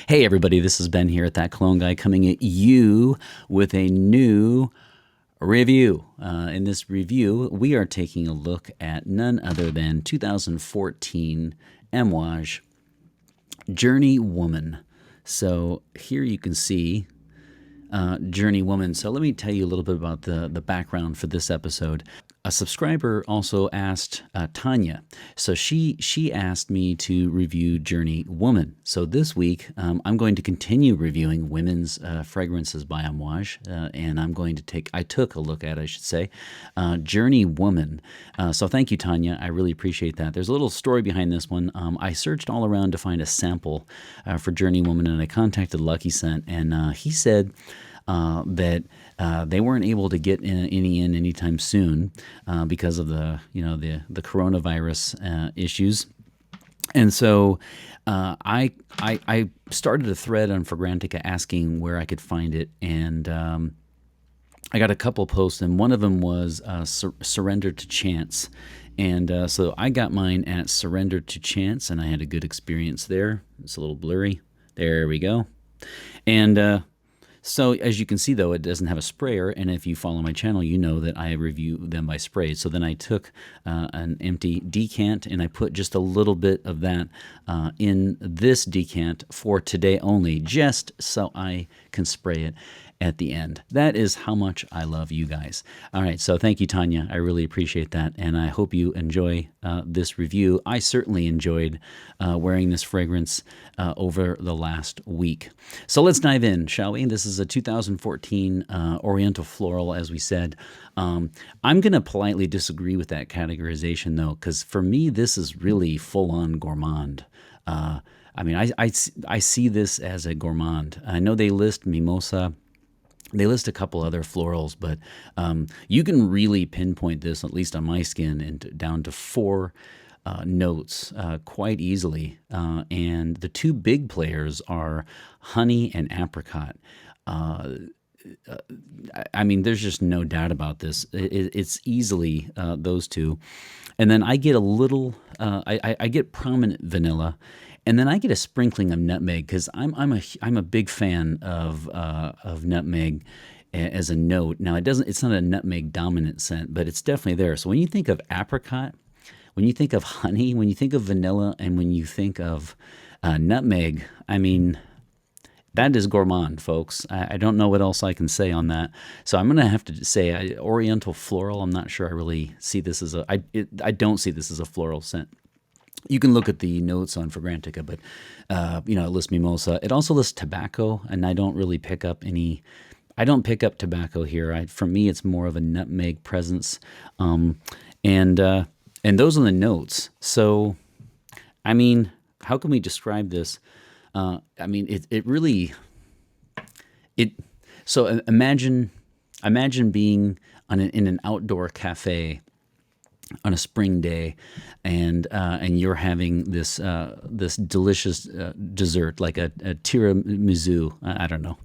Hey everybody, this is Ben here at That Cologne Guy coming at you with a new review. In this review, we are taking a look at none other than 2014 Amouage Journey Woman. So here you can see Journey Woman. So let me tell you a little bit about the background for this episode. A subscriber also asked Tanya, so she asked me to review Journey Woman. So this week I'm going to continue reviewing women's fragrances by Amouage, and I took a look at, I should say, Journey Woman. So thank you, Tanya. I really appreciate that. There's a little story behind this one. I searched all around to find a sample for Journey Woman, and I contacted Lucky Scent, and he said that they weren't able to get any in anytime soon because of the coronavirus issues. And so I started a thread on Fragrantica asking where I could find it, and I got a couple posts, and one of them was Surrender to Chance. And so I got mine at Surrender to Chance, and I had a good experience there. It's a little blurry. There we go. And so as you can see, though, it doesn't have a sprayer, and if you follow my channel, you know that I review them by spray. So then I took an empty decant, and I put just a little bit of that in this decant for today only, just so I can spray it at the end. That is how much I love you guys. All right, so thank you, Tanya. I really appreciate that, and I hope you enjoy this review. I certainly enjoyed wearing this fragrance over the last week. So let's dive in, shall we? This is a 2014 Oriental Floral, as we said. I'm going to politely disagree with that categorization, though, because for me, this is really full-on gourmand. I mean, I see this as a gourmand. I know they list mimosa. They list a couple other florals, but you can really pinpoint this, at least on my skin, and down to four notes quite easily. And the two big players are honey and apricot. I mean, there's just no doubt about this. It's easily those two. And then I get a little, I get prominent vanilla. And then I get a sprinkling of nutmeg because I'm a big fan of nutmeg as a note. Now it's not a nutmeg dominant scent, but it's definitely there. So when you think of apricot, when you think of honey, when you think of vanilla, and when you think of nutmeg, I mean, that is gourmand, folks. I don't know what else I can say on that. So I'm going to have to say Oriental Floral. I'm not sure I really see this as I don't see this as a floral scent. You can look at the notes on Fragrantica, but, it lists mimosa. It also lists tobacco, and I don't really pick up I don't pick up tobacco here. For me, it's more of a nutmeg presence. And those are the notes. So, I mean, how can we describe this? I mean, so imagine being in an outdoor cafe on a spring day, and you're having this delicious dessert, like a tiramisu. I don't know.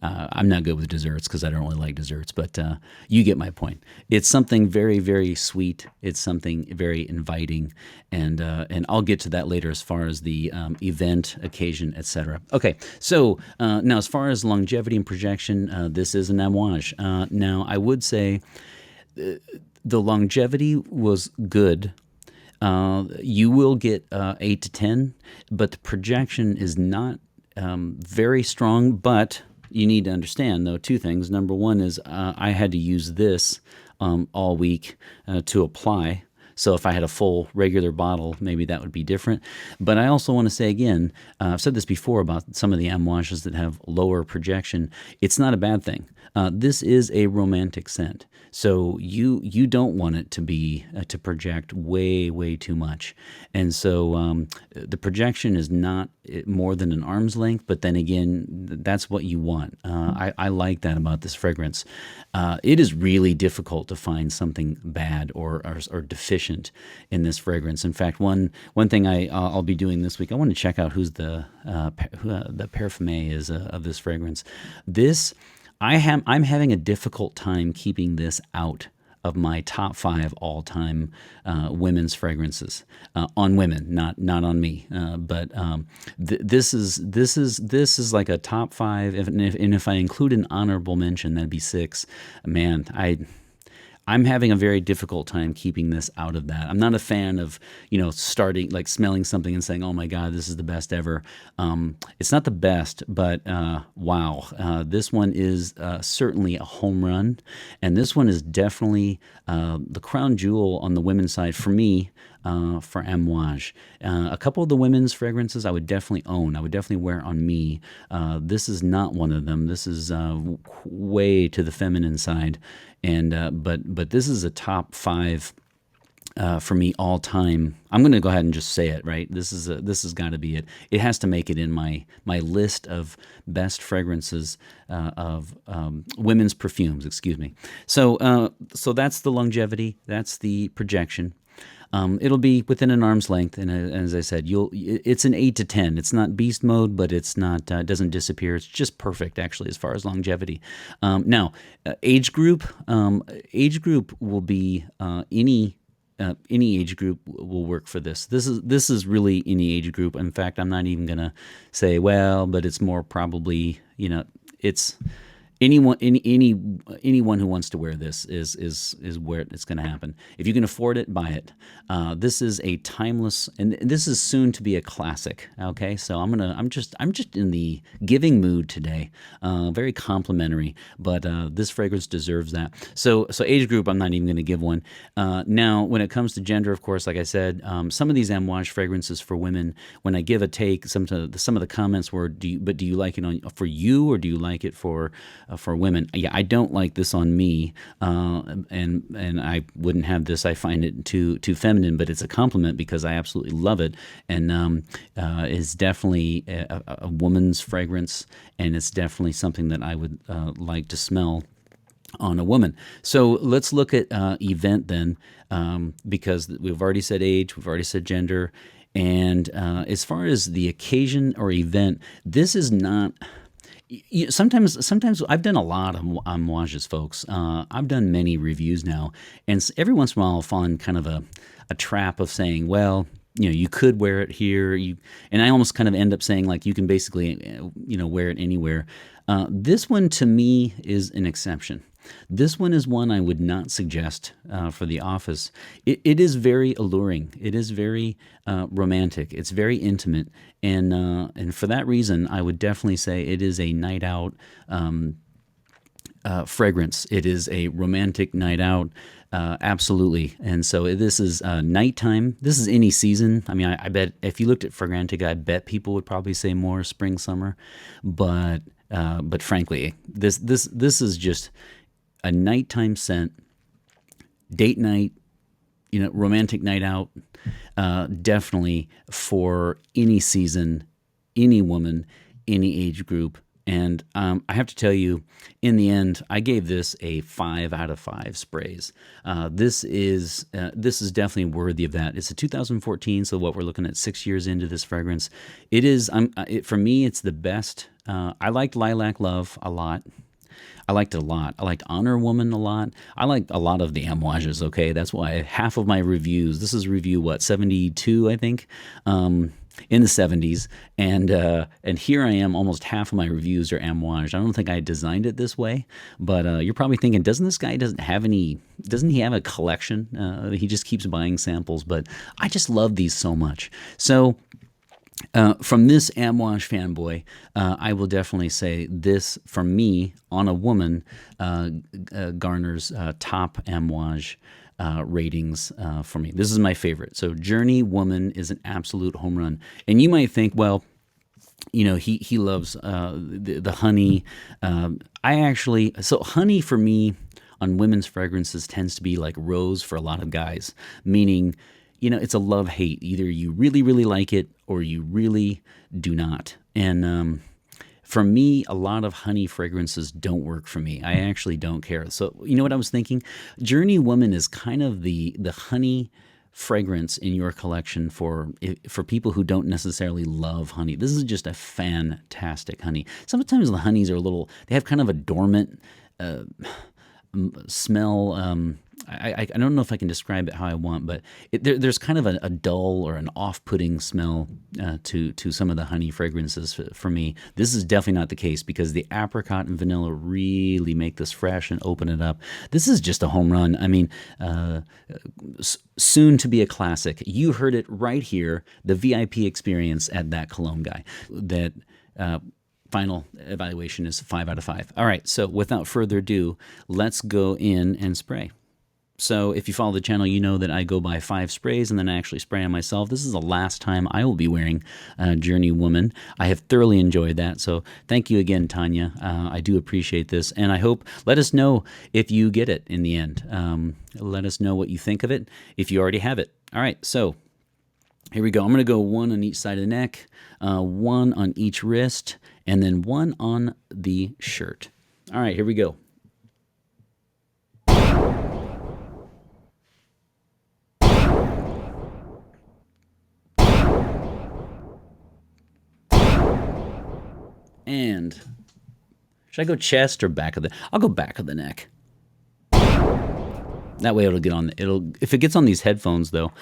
I'm not good with desserts because I don't really like desserts, but you get my point. It's something very, very sweet. It's something very inviting, and I'll get to that later as far as the event, occasion, etc. Okay, so now as far as longevity and projection, this is an Amouage. Now I would say the longevity was good. You will get 8 to 10, but the projection is not very strong. But you need to understand, though, two things. Number one is I had to use this all week to apply. So if I had a full regular bottle, maybe that would be different. But I also want to say again, I've said this before about some of the Amouages that have lower projection. It's not a bad thing. This is a romantic scent. So you don't want it to be to project way too much. And so the projection is not more than an arm's length, but then again, that's what you want. I like that about this fragrance. It is really difficult to find something bad or deficient in this fragrance. In fact, one thing I'll be doing this week, I want to check out who the perfume is of this fragrance. I'm having a difficult time keeping this out of my top five all-time women's fragrances on women, not on me. But this is like a top five. And if I include an honorable mention, that'd be six. Man, I'm having a very difficult time keeping this out of that. I'm not a fan of, starting like smelling something and saying, "Oh my God, this is the best ever." It's not the best, but wow, this one is certainly a home run, and this one is definitely the crown jewel on the women's side for me. For Amouage, a couple of the women's fragrances I would definitely own. I would definitely wear on me. This is not one of them. This is way to the feminine side, and but this is a top five for me all time. I'm going to go ahead and just say it, right? This has got to be it. It has to make it in my list of best fragrances of women's perfumes. Excuse me. So that's the longevity. That's the projection. It'll be within an arm's length, and as I said, it's an 8 to 10. It's not beast mode, but it's not doesn't disappear. It's just perfect, actually, as far as longevity. Now, age group will be any age group will work for this. This is really any age group. In fact, I'm not even gonna say but it's more probably it's. Anyone who wants to wear this is where it's going to happen. If you can afford it, buy it. This is a timeless, and this is soon to be a classic. Okay, so I'm just in the giving mood today. Very complimentary, but this fragrance deserves that. So age group, I'm not even going to give one. Now, when it comes to gender, of course, like I said, some of these Amouage fragrances for women, when I give a take, some of the comments were, do you like it for you, or do you like it for women? Yeah, I don't like this on me, and I wouldn't have this. I find it too feminine, but it's a compliment because I absolutely love it, and is definitely a woman's fragrance, and it's definitely something that I would like to smell on a woman. So let's look at event then, because we've already said age, we've already said gender, and as far as the occasion or event, this is not. Sometimes I've done a lot of Amouages, folks. I've done many reviews now, and every once in a while I'll fall in kind of a trap of saying, well, you could wear it here, and I almost kind of end up saying, like, you can basically, wear it anywhere. This one to me is an exception. This one is one I would not suggest for the office. It is very alluring. It is very romantic. It's very intimate, and for that reason, I would definitely say it is a night out fragrance. It is a romantic night out. Absolutely. And so this is nighttime. This is any season. I mean, I bet if you looked at Fragrantica, I bet people would probably say more spring, summer. But frankly, this is just a nighttime scent, date night, romantic night out. Definitely for any season, any woman, any age group. And I have to tell you, in the end, I gave this a 5 out of 5 sprays. This is definitely worthy of that. It's a 2014, so what we're looking at 6 years into this fragrance. It is for me, it's the best. I liked Lilac Love a lot. I liked it a lot. I liked Honor Woman a lot. I liked a lot of the Amouages, okay? That's why half of my reviews, this is review, 72, I think, in the 70s. And here I am, almost half of my reviews are Amouage. I don't think I designed it this way, but you're probably thinking, doesn't he have a collection? He just keeps buying samples, but I just love these so much. So from this Amouage fanboy, I will definitely say this, for me, on a woman, garners top Amouage ratings for me. This is my favorite. So Journey Woman is an absolute home run. And you might think, well, he loves the honey. So honey for me on women's fragrances tends to be like rose for a lot of guys, meaning, it's a love-hate. Either you really, really like it or you really do not. And for me, a lot of honey fragrances don't work for me. I actually don't care. So you know what I was thinking? Journey Woman is kind of the honey fragrance in your collection for people who don't necessarily love honey. This is just a fantastic honey. Sometimes the honeys are they have kind of a dormant smell. I don't know if I can describe it how I want, but there's kind of a dull or an off-putting smell to some of the honey fragrances for me. This is definitely not the case because the apricot and vanilla really make this fresh and open it up. This is just a home run. I mean, soon to be a classic. You heard it right here, the VIP experience at That Cologne Guy. That final evaluation is 5 out of 5. All right, so without further ado, let's go in and spray. So if you follow the channel, you know that I go by 5 sprays and then I actually spray on myself. This is the last time I will be wearing Journey Woman. I have thoroughly enjoyed that. So thank you again, Tanya. I do appreciate this. And I hope, let us know if you get it in the end. Let us know what you think of it if you already have it. All right, so here we go. I'm going to go 1 on each side of the neck, 1 on each wrist, and then 1 on the shirt. All right, here we go. And should I go chest or back of the? I'll go back of the neck. That way it'll get on. If it gets on these headphones though.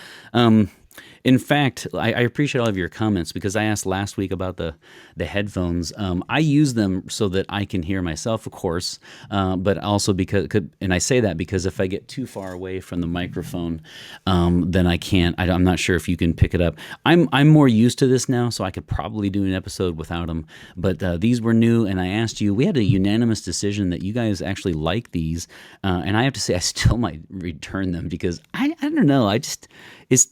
In fact, I appreciate all of your comments because I asked last week about the headphones. I use them so that I can hear myself, of course, but also because, and I say that because if I get too far away from the microphone, then I can't. I'm not sure if you can pick it up. I'm more used to this now, so I could probably do an episode without them. But these were new, and I asked you. We had a unanimous decision that you guys actually like these, and I have to say I still might return them because I don't know.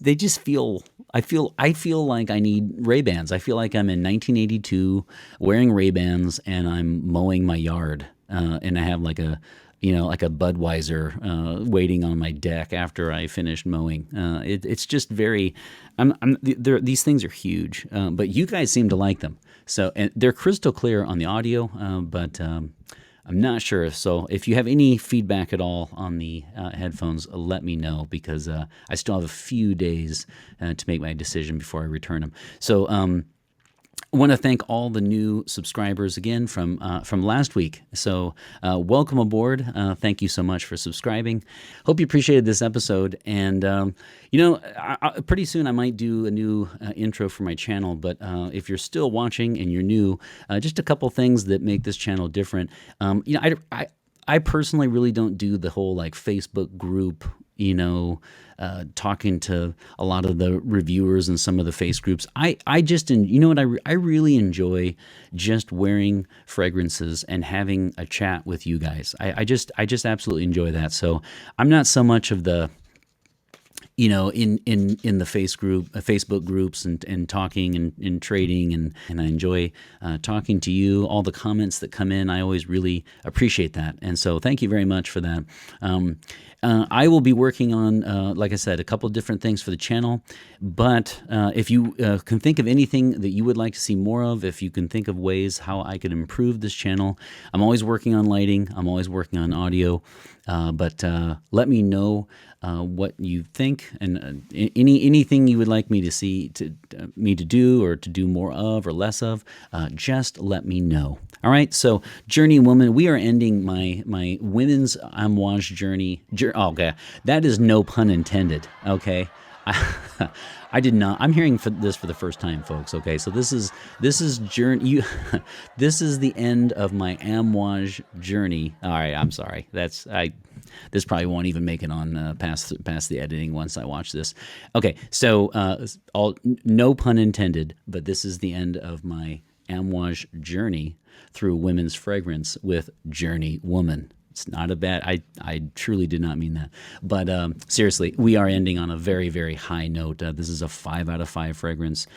They just feel. I feel like I need Ray-Bans. I feel like I'm in 1982 wearing Ray-Bans and I'm mowing my yard, and I have like a Budweiser waiting on my deck after I finished mowing. It's just very. These things are huge, but you guys seem to like them. So and they're crystal clear on the audio, but. I'm not sure. So if you have any feedback at all on the headphones, let me know because I still have a few days to make my decision before I return them. So I want to thank all the new subscribers again from last week. So welcome aboard. Thank you so much for subscribing. Hope you appreciated this episode. And, pretty soon I might do a new intro for my channel. But if you're still watching and you're new, just a couple things that make this channel different. I personally really don't do the whole like Facebook group, talking to a lot of the reviewers and some of the face groups. I really enjoy just wearing fragrances and having a chat with you guys. I just absolutely enjoy that. So I'm not so much of the, in the Facebook groups and talking and trading and I enjoy talking to you. All the comments that come in, I always really appreciate that. And so thank you very much for that. I will be working on, like I said, a couple of different things for the channel. But if you can think of anything that you would like to see more of, if you can think of ways how I could improve this channel, I'm always working on lighting. I'm always working on audio. But let me know what you think and anything you would like me to see, me to do or to do more of or less of. Just let me know. All right. So Journey Woman, we are ending my women's Amouage journey. Okay, that is no pun intended. Okay. I did not. I'm hearing this for the first time, folks. Okay, so this is journey. This is the end of my Amouage journey. All right, I'm sorry. This probably won't even make it on past the editing once I watch this. Okay, so no pun intended, but this is the end of my Amouage journey through women's fragrance with Journey Woman. It's not a bad. I truly did not mean that. But seriously, we are ending on a very, very high note. This is a 5 out of 5 fragrance.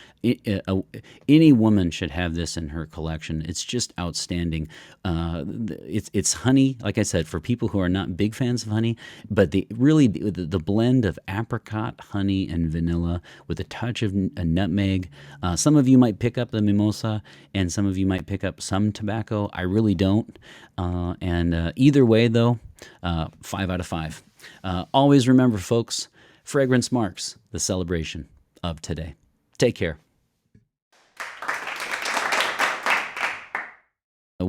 Any woman should have this in her collection. It's just outstanding. It's honey, like I said, for people who are not big fans of honey, but the blend of apricot, honey, and vanilla with a touch of a nutmeg. Some of you might pick up the mimosa, and some of you might pick up some tobacco. I really don't. And either way, though, 5 out of 5. Always remember, folks, fragrance marks the celebration of today. Take care.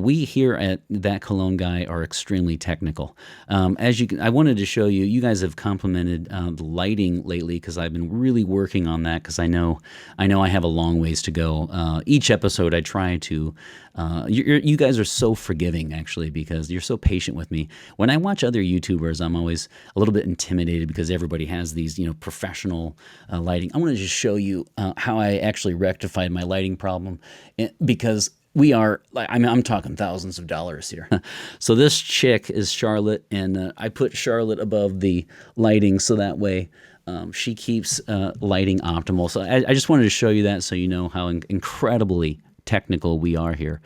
we here at That Cologne Guy are extremely technical. As you can, I wanted to show you. You guys have complimented the lighting lately because I've been really working on that because I have a long ways to go. Each episode, I try to. You guys are so forgiving, actually, because you're so patient with me. When I watch other YouTubers, I'm always a little bit intimidated because everybody has these, professional lighting. I want to just show you how I actually rectified my lighting problem, because we are, I'm talking thousands of dollars here. So this chick is Charlotte, and I put Charlotte above the lighting so that way she keeps lighting optimal. So I just wanted to show you that so you know how incredibly technical we are here.